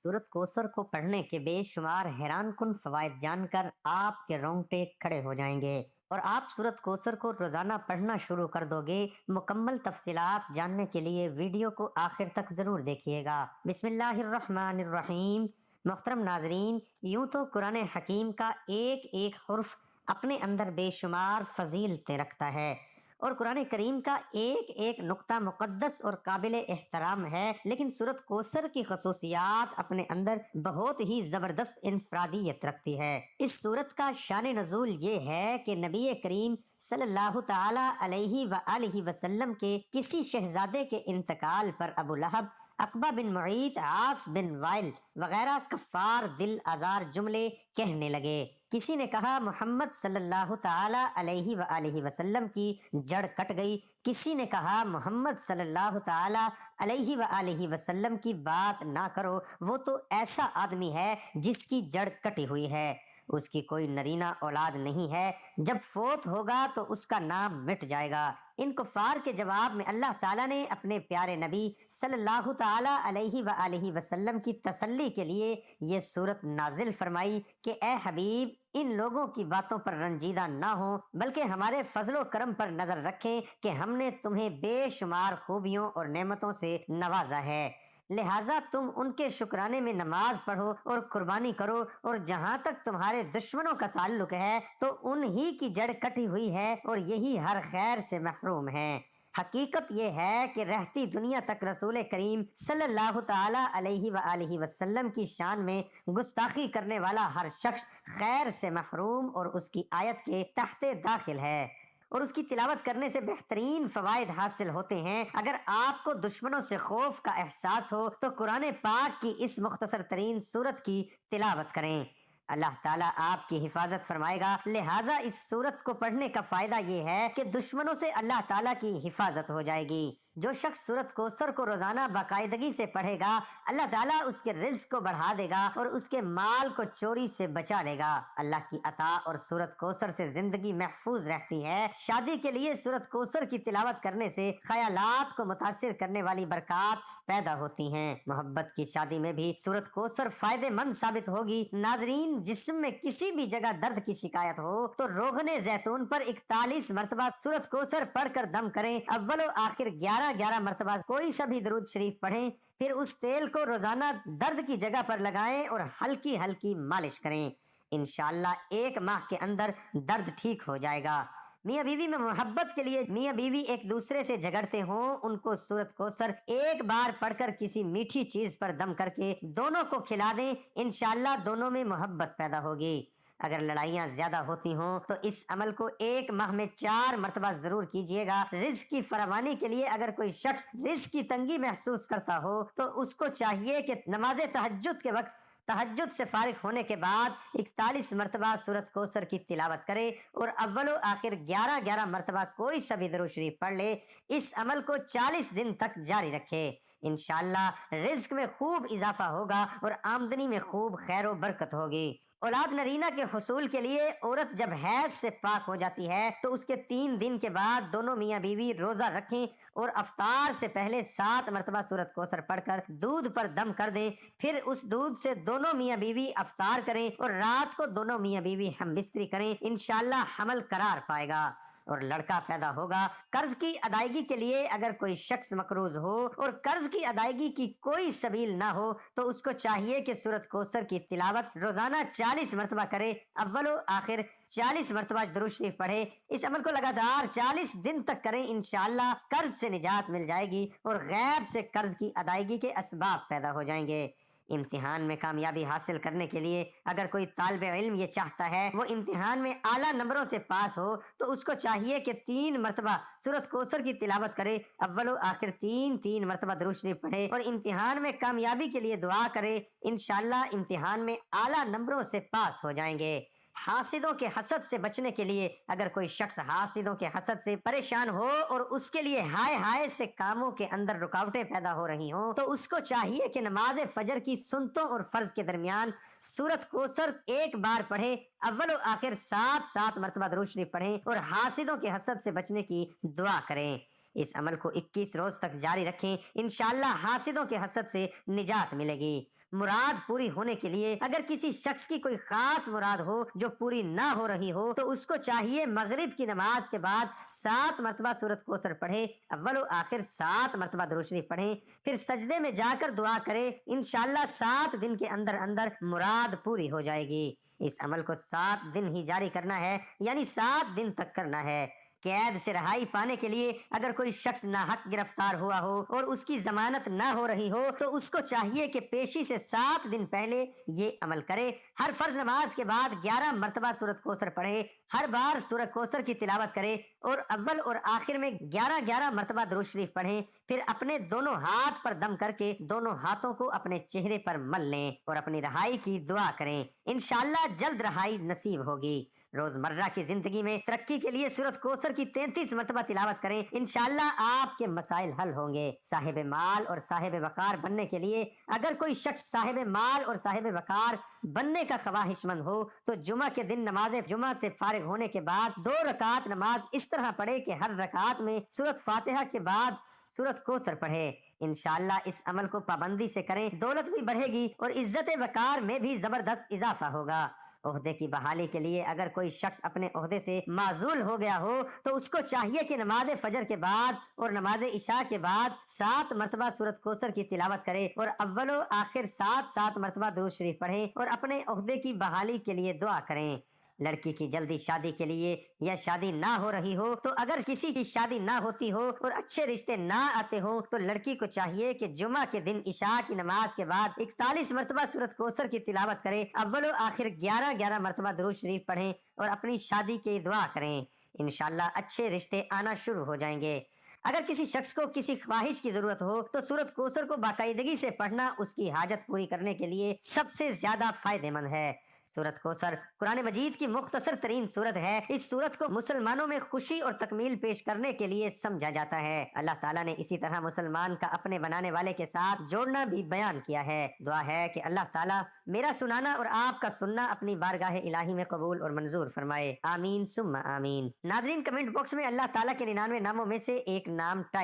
سورت کوثر کو پڑھنے کے بے شمار حیران کن فوائد جان کر آپ کے رونگٹے کھڑے ہو جائیں گے اور آپ سورت کوثر کو روزانہ پڑھنا شروع کر دو گے۔ مکمل تفصیلات جاننے کے لیے ویڈیو کو آخر تک ضرور دیکھیے گا۔ بسم اللہ الرحمن الرحیم۔ محترم ناظرین، یوں تو قرآن حکیم کا ایک ایک حرف اپنے اندر بے شمار فضیلتیں رکھتا ہے اور قرآن کریم کا ایک ایک نقطہ مقدس اور قابل احترام ہے، لیکن سورت کوثر کی خصوصیات اپنے اندر بہت ہی زبردست انفرادیت رکھتی ہے۔ اس سورت کا شان نزول یہ ہے کہ نبی کریم صلی اللہ تعالی علیہ وآلہ وسلم کے کسی شہزادے کے انتقال پر ابو لہب، عقبہ بن معیط، عاص بن وائل وغیرہ کفار دل آزار جملے کہنے لگے۔ کسی نے کہا محمد صلی اللہ تعالی علیہ وآلہ وسلم کی جڑ کٹ گئی، کسی نے کہا محمد صلی اللہ تعالی علیہ وآلہ وسلم کی بات نہ کرو، وہ تو ایسا آدمی ہے جس کی جڑ کٹی ہوئی ہے، اس کی کوئی نرینہ اولاد نہیں ہے، جب فوت ہوگا تو اس کا نام مٹ جائے گا۔ ان کفار کے جواب میں اللہ تعالیٰ نے اپنے پیارے نبی صلی اللہ تعالی علیہ وآلہ وسلم کی تسلی کے لیے یہ سورت نازل فرمائی کہ اے حبیب، ان لوگوں کی باتوں پر رنجیدہ نہ ہوں، بلکہ ہمارے فضل و کرم پر نظر رکھیں کہ ہم نے تمہیں بے شمار خوبیوں اور نعمتوں سے نوازا ہے، لہٰذا تم ان کے شکرانے میں نماز پڑھو اور قربانی کرو، اور جہاں تک تمہارے دشمنوں کا تعلق ہے تو انہی کی جڑ کٹی ہوئی ہے اور یہی ہر خیر سے محروم ہیں۔ حقیقت یہ ہے کہ رہتی دنیا تک رسول کریم صلی اللہ تعالی علیہ وآلہ وسلم کی شان میں گستاخی کرنے والا ہر شخص خیر سے محروم اور اس کی آیت کے تحت داخل ہے، اور اس کی تلاوت کرنے سے بہترین فوائد حاصل ہوتے ہیں۔ اگر آپ کو دشمنوں سے خوف کا احساس ہو تو قرآن پاک کی اس مختصر ترین سورت کی تلاوت کریں، اللہ تعالیٰ آپ کی حفاظت فرمائے گا۔ لہٰذا اس سورت کو پڑھنے کا فائدہ یہ ہے کہ دشمنوں سے اللہ تعالیٰ کی حفاظت ہو جائے گی۔ جو شخص سورت کوثر کو روزانہ باقاعدگی سے پڑھے گا، اللہ تعالیٰ اس کے رزق کو بڑھا دے گا اور اس کے مال کو چوری سے بچا لے گا۔ اللہ کی عطا اور سورت کوثر سے زندگی محفوظ رہتی ہے۔ شادی کے لیے سورت کوثر کی تلاوت کرنے سے خیالات کو متاثر کرنے والی برکات پیدا ہوتی ہیں۔ محبت کی شادی میں بھی سورت کوثر فائدہ مند ثابت ہوگی۔ ناظرین، جسم میں کسی بھی جگہ درد کی شکایت ہو تو روغن زیتون پر 41 مرتبہ سورت کوثر پڑھ کر دم کریں، اول و آخر 11 مرتبہ کوئی سا بھی درود شریف پڑھیں، پھر اس تیل کو روزانہ درد کی جگہ پر لگائیں اور ہلکی ہلکی مالش کریں، انشاءاللہ 1 ماہ کے اندر درد ٹھیک ہو جائے گا۔ میاں بیوی میں محبت کے لیے میاں بیوی ایک دوسرے سے جھگڑتے ہوں، ان کو سورت کوثر ایک بار پڑھ کر کسی میٹھی چیز پر دم کر کے دونوں کو کھلا دیں، انشاءاللہ دونوں میں محبت پیدا ہوگی۔ اگر لڑائیاں زیادہ ہوتی ہوں تو اس عمل کو 1 ماہ میں 4 مرتبہ ضرور کیجیے گا۔ رزق کی فراوانی کے لیے اگر کوئی شخص رزق کی تنگی محسوس کرتا ہو تو اس کو چاہیے کہ نماز تہجد کے وقت تہجد سے فارغ ہونے کے بعد 41 مرتبہ سورت کوثر کی تلاوت کرے اور اول و آخر 11 مرتبہ کوئی سا بھی درود شریف پڑھ لے۔ اس عمل کو 40 دن تک جاری رکھے، انشاءاللہ رزق میں خوب اضافہ ہوگا اور آمدنی میں خوب خیر و برکت ہوگی۔ اولاد نرینہ کے حصول کے لیے عورت جب حیض سے پاک ہو جاتی ہے تو اس کے 3 دن کے بعد دونوں میاں بیوی روزہ رکھیں اور افطار سے پہلے 7 مرتبہ سورت کوثر پڑھ کر دودھ پر دم کر دیں، پھر اس دودھ سے دونوں میاں بیوی افطار کریں اور رات کو دونوں میاں بیوی ہم بستری کریں، انشاءاللہ حمل قرار پائے گا اور لڑکا پیدا ہوگا۔ قرض کی ادائیگی کے لیے اگر کوئی شخص مقروض ہو اور قرض کی ادائیگی کی کوئی سبیل نہ ہو تو اس کو چاہیے کہ سورت کوثر کی تلاوت روزانہ 40 مرتبہ کرے، اول و آخر 40 مرتبہ درود شریف پڑھے۔ اس عمل کو لگاتار 40 دن تک کریں، انشاءاللہ قرض سے نجات مل جائے گی اور غیب سے قرض کی ادائیگی کے اسباب پیدا ہو جائیں گے۔ امتحان میں کامیابی حاصل کرنے کے لیے اگر کوئی طالب علم یہ چاہتا ہے وہ امتحان میں اعلیٰ نمبروں سے پاس ہو تو اس کو چاہیے کہ 3 مرتبہ سورت کوثر کی تلاوت کرے، اول و آخر 3 مرتبہ درود شریف پڑھے اور امتحان میں کامیابی کے لیے دعا کرے، انشاءاللہ امتحان میں اعلیٰ نمبروں سے پاس ہو جائیں گے۔ حاسدوں کے حسد سے بچنے کے لیے اگر کوئی شخص حاسدوں کے حسد سے پریشان ہو اور اس کے لیے ہائے ہائے سے کاموں کے اندر رکاوٹیں پیدا ہو رہی ہوں تو اس کو چاہیے کہ نماز فجر کی سنتوں اور فرض کے درمیان سورت کوثر 1 بار پڑھے، اول و آخر 7 مرتبہ درود شریف پڑھیں اور حاسدوں کے حسد سے بچنے کی دعا کریں۔ اس عمل کو 21 روز تک جاری رکھیں، انشاءاللہ حاسدوں کے حسد سے نجات ملے گی۔ مراد پوری ہونے کے لیے اگر کسی شخص کی کوئی خاص مراد ہو جو پوری نہ ہو رہی ہو تو اس کو چاہیے مغرب کی نماز کے بعد 7 مرتبہ سورۃ کوثر پڑھے، اول و آخر 7 مرتبہ درود شریف پڑھیں، پھر سجدے میں جا کر دعا کرے، انشاءاللہ 7 دن کے اندر اندر مراد پوری ہو جائے گی۔ اس عمل کو 7 دن ہی جاری کرنا ہے، یعنی 7 دن تک کرنا ہے۔ قید سے رہائی پانے کے لیے اگر کوئی شخص ناحق گرفتار ہوا ہو اور اس کی ضمانت نہ ہو رہی ہو تو اس کو چاہیے کہ پیشی سے 7 دن پہلے یہ عمل کرے۔ ہر فرض نماز کے بعد 11 مرتبہ سورۃ کوثر پڑھے، ہر بار سورۃ کوثر کی تلاوت کرے اور اول اور آخر میں 11 مرتبہ درود شریف پڑھیں، پھر اپنے دونوں ہاتھ پر دم کر کے دونوں ہاتھوں کو اپنے چہرے پر مل لیں اور اپنی رہائی کی دعا کریں۔ انشاءاللہ جلد رہائی نصیب ہوگی۔ روزمرہ کی زندگی میں ترقی کے لیے سورۃ کوثر کی 33 مرتبہ تلاوت کریں، انشاءاللہ آپ کے مسائل حل ہوں گے۔ صاحب مال اور صاحب وقار بننے کے لیے اگر کوئی شخص صاحب مال اور صاحب وقار بننے کا خواہش مند ہو تو جمعہ کے دن نماز جمعہ سے فارغ ہونے کے بعد 2 رکعت نماز اس طرح پڑھے کہ ہر رکعت میں سورۃ فاتحہ کے بعد سورۃ کوثر پڑھے۔ انشاءاللہ اس عمل کو پابندی سے کریں، دولت بھی بڑھے گی اور عزت وقار میں بھی زبردست اضافہ ہوگا۔ عہدے کی بحالی کے لیے اگر کوئی شخص اپنے عہدے سے معزول ہو گیا ہو تو اس کو چاہیے کہ نماز فجر کے بعد اور نماز عشاء کے بعد 7 مرتبہ سورۃ کوثر کی تلاوت کرے اور اول و آخر 7 مرتبہ درود شریف پڑھیں اور اپنے عہدے کی بحالی کے لیے دعا کریں۔ لڑکی کی جلدی شادی کے لیے یا شادی نہ ہو رہی ہو تو اگر کسی کی شادی نہ ہوتی ہو اور اچھے رشتے نہ آتے ہوں تو لڑکی کو چاہیے کہ جمعہ کے دن عشاء کی نماز کے بعد 41 مرتبہ سورۃ کوثر کی تلاوت کرے، اول و آخر 11 مرتبہ درود شریف پڑھیں اور اپنی شادی کی دعا کریں۔ انشاءاللہ اچھے رشتے آنا شروع ہو جائیں گے۔ اگر کسی شخص کو کسی خواہش کی ضرورت ہو تو سورۃ کوثر کو باقاعدگی سے پڑھنا اس کی حاجت پوری کرنے کے لیے سب سے زیادہ فائدہ مند ہے۔ سورۃ کوثر قرآن مجید کی مختصر ترین سورت ہے۔ اس سورت کو مسلمانوں میں خوشی اور تکمیل پیش کرنے کے لیے سمجھا جاتا ہے۔ اللہ تعالیٰ نے اسی طرح مسلمان کا اپنے بنانے والے کے ساتھ جوڑنا بھی بیان کیا ہے۔ دعا ہے کہ اللہ تعالیٰ میرا سنانا اور آپ کا سننا اپنی بارگاہ الہی میں قبول اور منظور فرمائے، آمین ثم آمین۔ ناظرین کمنٹ باکس میں اللہ تعالیٰ کے 99 ناموں میں سے ایک نام ٹائپ